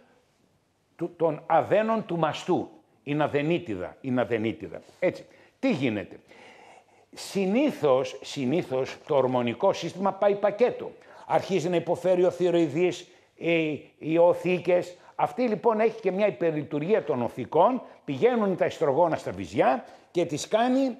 των αδένων του μαστού. Είναι αδενίτιδα. Έτσι, τι γίνεται? Συνήθως το ορμονικό σύστημα πάει πακέτο. Αρχίζει να υποφέρει ο θηροειδής, οι οθήκες. Αυτή λοιπόν έχει και μια υπερλειτουργία των οθικών, πηγαίνουν τα ιστρογόνα στα βυζιά και τις κάνει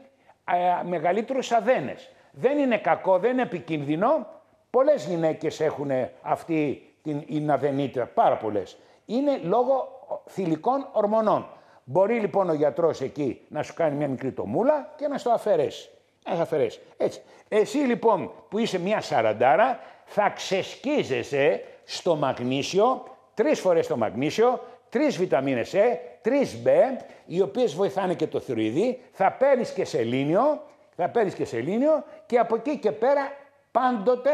μεγαλύτερους αδένες. Δεν είναι κακό, δεν είναι επικίνδυνο. Πολλές γυναίκες έχουν αυτή την αδενίτιδα, πάρα πολλές. Είναι λόγω θηλυκών ορμονών. Μπορεί λοιπόν ο γιατρός εκεί να σου κάνει μια μικρή τομούλα και να στο αφαιρέσει. Έτσι. Εσύ λοιπόν που είσαι μια 40, θα ξεσκίζεσαι στο μαγνήσιο, 3 φορές το μαγνήσιο, 3 βιταμίνες E, 3 B, οι οποίες βοηθάνε και το θηροειδή, θα παίρνεις και σελήνιο, και από εκεί και πέρα πάντοτε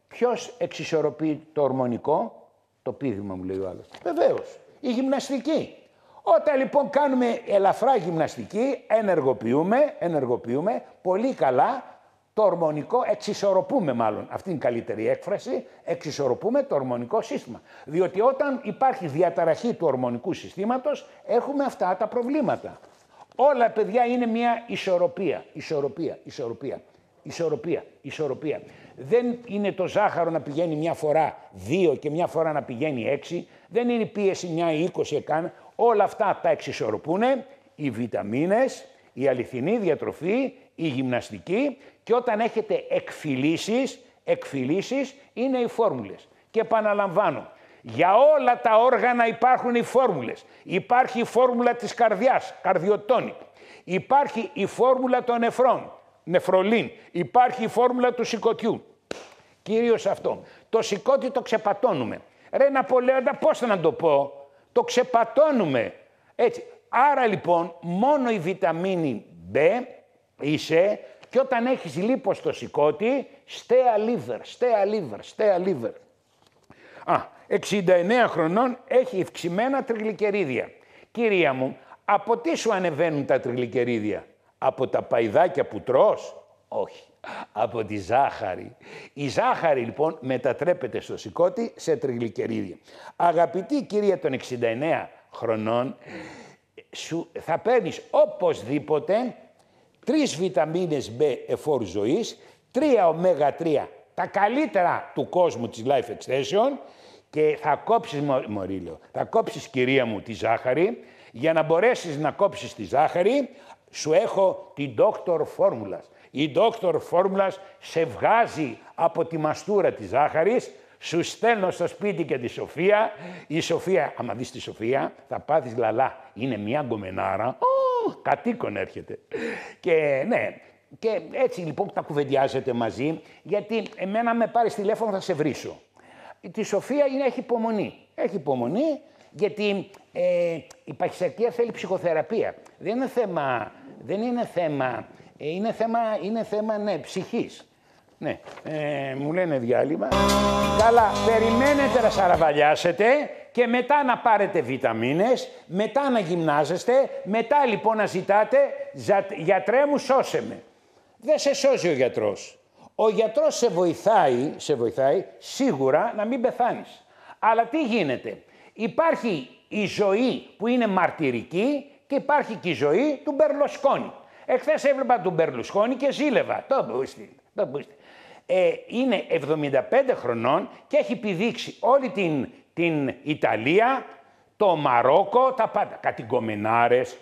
ποιος εξισορροπεί το ορμονικό? Το πήδημα, μου λέει ο άλλος. Βεβαίως, η γυμναστική. Όταν λοιπόν κάνουμε ελαφρά γυμναστική, ενεργοποιούμε πολύ καλά το ορμονικό, εξισορροπούμε μάλλον, αυτή είναι η καλύτερη έκφραση, εξισορροπούμε το ορμονικό σύστημα. Διότι όταν υπάρχει διαταραχή του ορμονικού συστήματος, έχουμε αυτά τα προβλήματα. Όλα, παιδιά, είναι μια ισορροπία. Δεν είναι το ζάχαρο να πηγαίνει μια φορά 2 και μια φορά να πηγαίνει 6. Δεν είναι η πίεση μια 20 εκάν. Όλα αυτά τα εξισορροπούν οι βιταμίνες, η αληθινή διατροφή, η γυμναστική, και όταν έχετε εκφυλίσεις είναι οι φόρμουλες. Και επαναλαμβάνω, για όλα τα όργανα υπάρχουν οι φόρμουλες. Υπάρχει η φόρμουλα της καρδιάς, καρδιοτόνικ. Υπάρχει η φόρμουλα των νεφρών, νεφρολίν. Υπάρχει η φόρμουλα του σηκωτιού. Κυρίως αυτό. Το σηκώτη το ξεπατώνουμε. Ρε Ναπολέοντα, πώς θα να το πω. Το ξεπατώνουμε. Έτσι. Άρα λοιπόν μόνο η βιταμίνη B είσαι και όταν έχεις λίπος στο σηκώτη, στέα liver. 69 χρονών, έχει ευξημένα τριγλικερίδια. Κυρία μου, από τι σου ανεβαίνουν τα τριγλικερίδια? Από τα παϊδάκια που τρως? Όχι. Από τη ζάχαρη. Η ζάχαρη λοιπόν μετατρέπεται στο σηκώτη σε τριγλικερίδια. Αγαπητή κυρία των 69 χρονών, θα παίρνεις οπωσδήποτε 3 βιταμίνες B εφόρου ζωής, 3 ωμέγα-3, τα καλύτερα του κόσμου της Life Extension, και θα κόψεις, θα κόψεις κυρία μου τη ζάχαρη. Για να μπορέσεις να κόψεις τη ζάχαρη, σου έχω την Dr. Formulas. Η Dr. Formulas σε βγάζει από τη μαστούρα της ζάχαρης, σου στέλνω στο σπίτι και τη Σοφία. Η Σοφία, άμα δεις τη Σοφία, θα πάθεις λαλά. Είναι μια γκομενάρα, κατοίκον έρχεται. Και ναι, και έτσι λοιπόν τα κουβεντιάζετε μαζί, γιατί εμένα με πάρεις τηλέφωνο θα σε βρίσω. Τη Σοφία έχει υπομονή. Έχει υπομονή γιατί η παχυσαρκία θέλει ψυχοθεραπεία. Δεν είναι θέμα ναι, ψυχής. Ναι, μου λένε διάλειμμα. Καλά, περιμένετε να σαραβαλιάσετε και μετά να πάρετε βιταμίνες, μετά να γυμνάζεστε, μετά λοιπόν να ζητάτε «Γιατρέ μου, σώσε με». Δεν σε σώζει ο γιατρός. Ο γιατρός σε βοηθάει σίγουρα να μην πεθάνεις. Αλλά τι γίνεται? Υπάρχει η ζωή που είναι μαρτυρική και υπάρχει και η ζωή του Μπερλουσκόνη. Εχθές έβλεπα τον Μπερλουσκόνη και ζήλευα. Το πούστε. Είναι 75 χρονών και έχει πηδήξει όλη την Ιταλία, το Μαρόκο, τα πάντα. Κάτι γκομενάρες.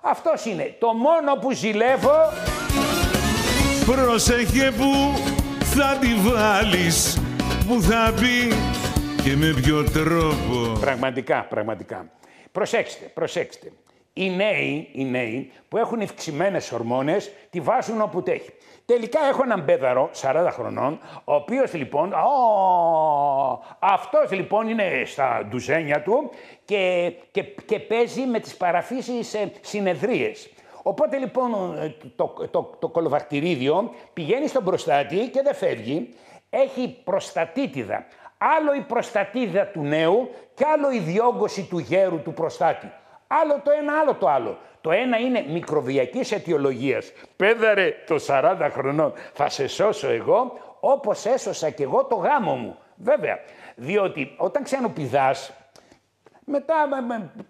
Αυτός είναι. Το μόνο που ζηλεύω... Πρόσεχε που θα τη βάλεις, που θα πει και με ποιο τρόπο. Πραγματικά. Προσέξτε. Οι νέοι που έχουν ευξημένες ορμόνες τη βάζουν όπου τέχει. Τελικά έχω έναν πέδαρο 40 χρονών, ο οποίος λοιπόν, αυτός λοιπόν είναι στα ντουζένια του και παίζει με τις παραφύσεις συνεδρίες. Οπότε λοιπόν το κολοβακτηρίδιο πηγαίνει στον προστάτη και δεν φεύγει, έχει προστατίτιδα. Άλλο η προστατίδα του νέου και άλλο η διόγκωση του γέρου του προστάτη. Άλλο το ένα, άλλο το άλλο. Το ένα είναι μικροβιακής αιτιολογίας. Πέδαρε το 40 χρονών, θα σε σώσω εγώ, όπως έσωσα και εγώ το γάμο μου. Βέβαια, διότι όταν ξανοπηδάς, μετά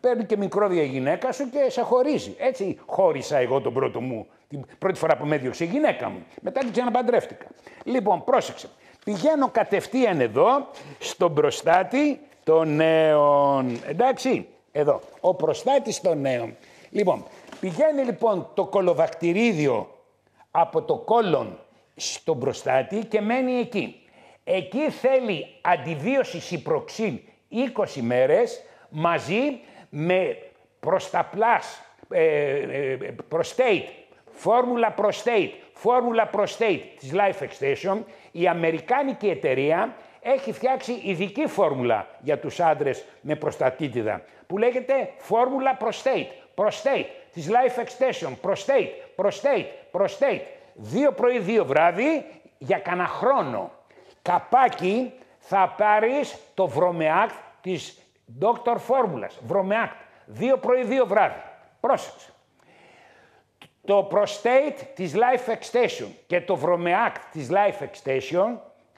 παίρνει και μικρόβια η γυναίκα σου και σε χωρίζει. Έτσι χώρισα εγώ τον την πρώτη φορά που με έδιωξε η γυναίκα μου. Μετά την ξαναπαντρεύτηκα. Λοιπόν, πρόσεξε. Πηγαίνω κατευθείαν εδώ, στον προστάτη των νέων. Εντάξει, εδώ, ο προστάτης των νέων. Λοιπόν, πηγαίνει λοιπόν το κολοβακτηρίδιο από το κόλλον στον προστάτη και μένει εκεί. Εκεί θέλει αντιβίωση σιπροξίν 20 μέρες μαζί με προσταπλάς, prostate, φόρμουλα prostate της Life Extension. Η αμερικάνικη εταιρεία έχει φτιάξει ειδική φόρμουλα για τους άντρες με προστατίτιδα που λέγεται φόρμουλα prostate της Life Extension, prostate, 2 πρωί 2 βράδυ για κανένα χρόνο. Καπάκι θα πάρεις το Βρωμεάκτ της Dr. Formulas, Βρωμεάκτ, 2 πρωί 2 βράδυ. Πρόσεξε. Το prostate της Life Extension και το Βρωμεάκτ της Life Extension,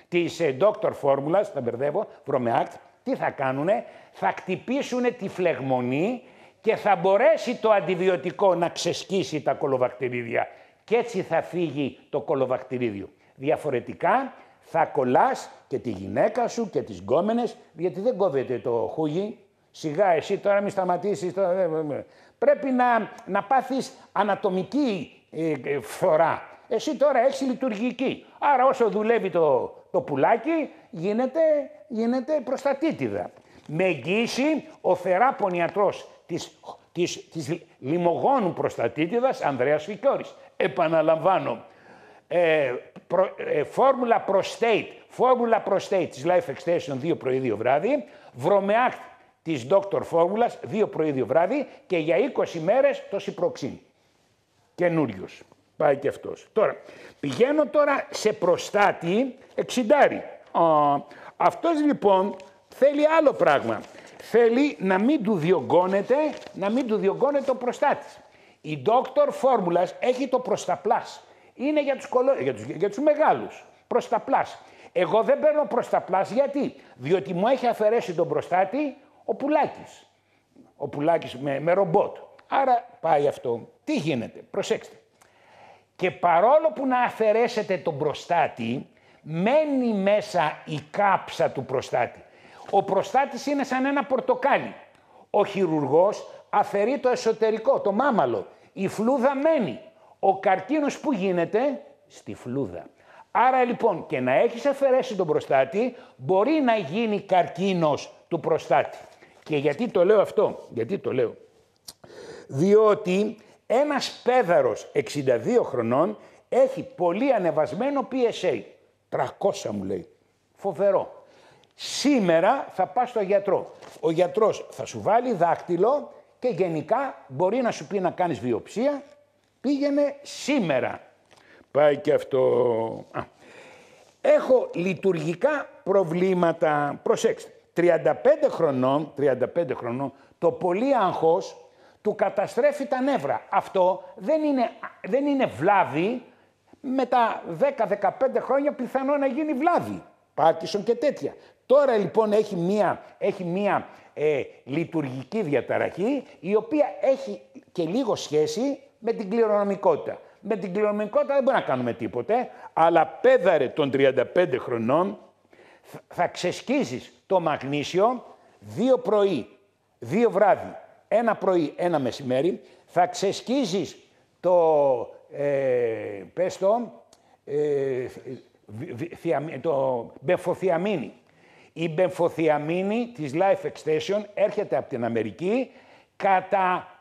της Dr. Formulas, τα μπερδεύω, Βρωμεάκτ, τι θα κάνουνε? Θα χτυπήσουν τη φλεγμονή και θα μπορέσει το αντιβιωτικό να ξεσκίσει τα κολοβακτηρίδια. Και έτσι θα φύγει το κολοβακτηρίδιο. Διαφορετικά θα κολλάς και τη γυναίκα σου και τις γκόμενες, γιατί δεν κόβεται το χούγι. Σιγά εσύ τώρα μην σταματήσεις. Πρέπει να πάθεις ανατομική φθορά. Εσύ τώρα έχεις λειτουργική. Άρα όσο δουλεύει το πουλάκι γίνεται προστατίτιδα. Με εγγύηση ο θεράπων ιατρός της της λιμογόνου προστατίτιδας Ανδρέας Φικιώρης. Επαναλαμβάνω, φόρμουλα Prostate της Life Extension 2 πρωί 2 βράδυ, Βρομεάκτ της Dr. Formulas 2 πρωί 2 βράδυ και για 20 μέρες το Ciproxin. Καινούριος. Πάει και αυτός. Τώρα, πηγαίνω τώρα σε προστάτη 60. Αυτός λοιπόν θέλει άλλο πράγμα. Θέλει να μην του διωγγώνεται ο προστάτης. Η Dr. Formulas έχει το Prostaplas. Είναι για τους μεγάλους. Prostaplas. Εγώ δεν παίρνω Prostaplas γιατί? Διότι μου έχει αφαιρέσει τον προστάτη ο Πουλάκης. Ο Πουλάκης με ρομπότ. Άρα πάει αυτό. Τι γίνεται? Προσέξτε. Και παρόλο που να αφαιρέσετε τον προστάτη, μένει μέσα η κάψα του προστάτη. Ο προστάτης είναι σαν ένα πορτοκάλι. Ο χειρουργός αφαιρεί το εσωτερικό, το μάμαλο. Η φλούδα μένει. Ο καρκίνος που γίνεται? Στη φλούδα. Άρα λοιπόν και να έχεις αφαιρέσει τον προστάτη, μπορεί να γίνει καρκίνος του προστάτη. Και γιατί το λέω αυτό? Γιατί το λέω? Διότι ένας πέδαρος 62 χρονών έχει πολύ ανεβασμένο PSA. 300 μου λέει. Φοβερό. Σήμερα θα πας στο γιατρό. Ο γιατρός θα σου βάλει δάκτυλο και γενικά μπορεί να σου πει να κάνεις βιοψία. Πήγαινε σήμερα. Πάει και αυτό. Έχω λειτουργικά προβλήματα. Προσέξτε. 35 χρονών το πολύ άγχος του καταστρέφει τα νεύρα. Αυτό δεν είναι βλάβη. Με τα 10-15 χρόνια πιθανό να γίνει βλάβη. Πάρκινσον και τέτοια. Τώρα λοιπόν έχει μία λειτουργική διαταραχή η οποία έχει και λίγο σχέση με την κληρονομικότητα. Με την κληρονομικότητα δεν μπορούμε να κάνουμε τίποτε, αλλά πέδαρε των 35 χρονών θα ξεσκίζεις το μαγνήσιο 2 πρωί, 2 βράδυ, 1 πρωί, 1 μεσημέρι, θα ξεσκίζεις το μπεμφοθιαμίνη. Η μπεμφοθιαμίνη της Life Extension έρχεται από την Αμερική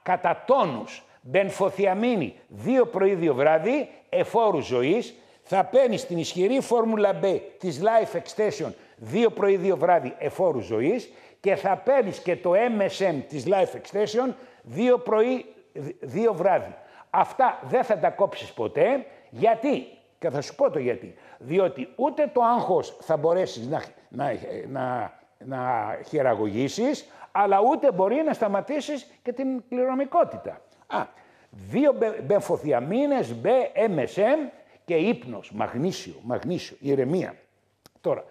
κατά τόνους. Μπεμφοθιαμίνη 2 πρωί 2 βράδυ, εφόρου ζωής. Θα παίρνεις την ισχυρή φόρμουλα B της Life Extension 2 πρωί 2 βράδυ, εφόρου ζωής και θα παίρνεις και το MSM της Life Extension 2 πρωί 2 βράδυ. Αυτά δεν θα τα κόψεις ποτέ. Γιατί? Και θα σου πω το γιατί. Διότι ούτε το άγχος θα μπορέσεις να χειραγωγήσεις, αλλά ούτε μπορεί να σταματήσεις και την κληρονομικότητα. 2 μπεμφοθιαμίνες, B, MSM και ύπνος, μαγνήσιο, ηρεμία. Τώρα,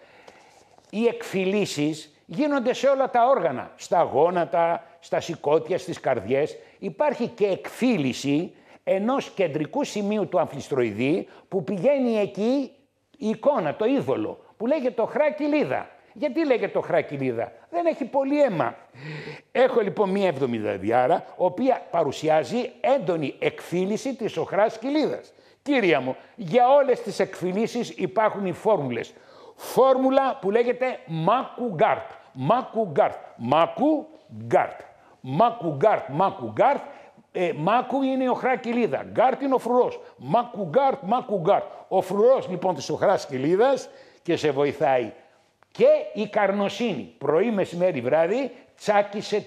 οι εκφυλίσεις γίνονται σε όλα τα όργανα, στα γόνατα, στα σηκώτια, στις καρδιές. Υπάρχει και εκφύλιση ενός κεντρικού σημείου του αμφιστροειδή που πηγαίνει εκεί η εικόνα, το είδωλο, που λέγεται οχρά κοιλίδα. Γιατί λέγεται οχρά κοιλίδα? Δεν έχει πολύ αίμα. Έχω λοιπόν μία 70διάρα, η οποία παρουσιάζει έντονη εκφύλιση της οχράς κοιλίδας. Κύρια μου, για όλες τις εκφυλίσεις υπάρχουν οι φόρμουλες. Φόρμουλα που λέγεται Μακουγκάρτ. Μάκου είναι η οχρά κοιλίδα. Γκάρτ είναι ο φρουρός. Μακουγκάρτ. Ο φρουρός λοιπόν της οχράς κοιλίδας και σε βοηθάει. Και η καρνοσύνη. Πρωί, μεσημέρι, βράδυ, τσάκισε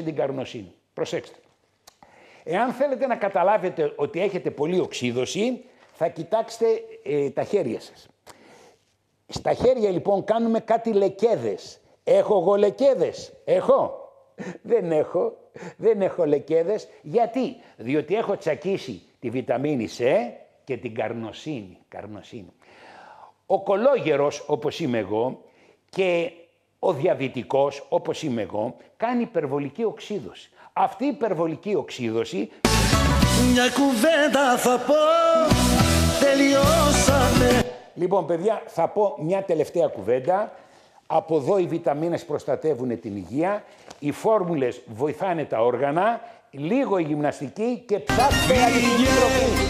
την καρνοσύνη. Προσέξτε. Εάν θέλετε να καταλάβετε ότι έχετε πολλή οξύδωση, θα κοιτάξετε τα χέρια σας. Στα χέρια λοιπόν κάνουμε κάτι λεκέδες. Έχω εγώ λεκέδες? Δεν έχω λεκέδες. Γιατί? Διότι έχω τσακίσει τη βιταμίνη C και την καρνοσύνη. Ο κολόγερος, όπως είμαι εγώ, και ο διαβητικός, όπως είμαι εγώ, κάνει υπερβολική οξύδωση. Αυτή η υπερβολική οξύδωση... Μια κουβέντα θα πω, τελειώσαμε. Λοιπόν, παιδιά, θα πω μια τελευταία κουβέντα. Από εδώ οι βιταμίνες προστατεύουν την υγεία, οι φόρμουλες βοηθάνε τα όργανα, λίγο η γυμναστική και ψάξτε αληθινή τροφή.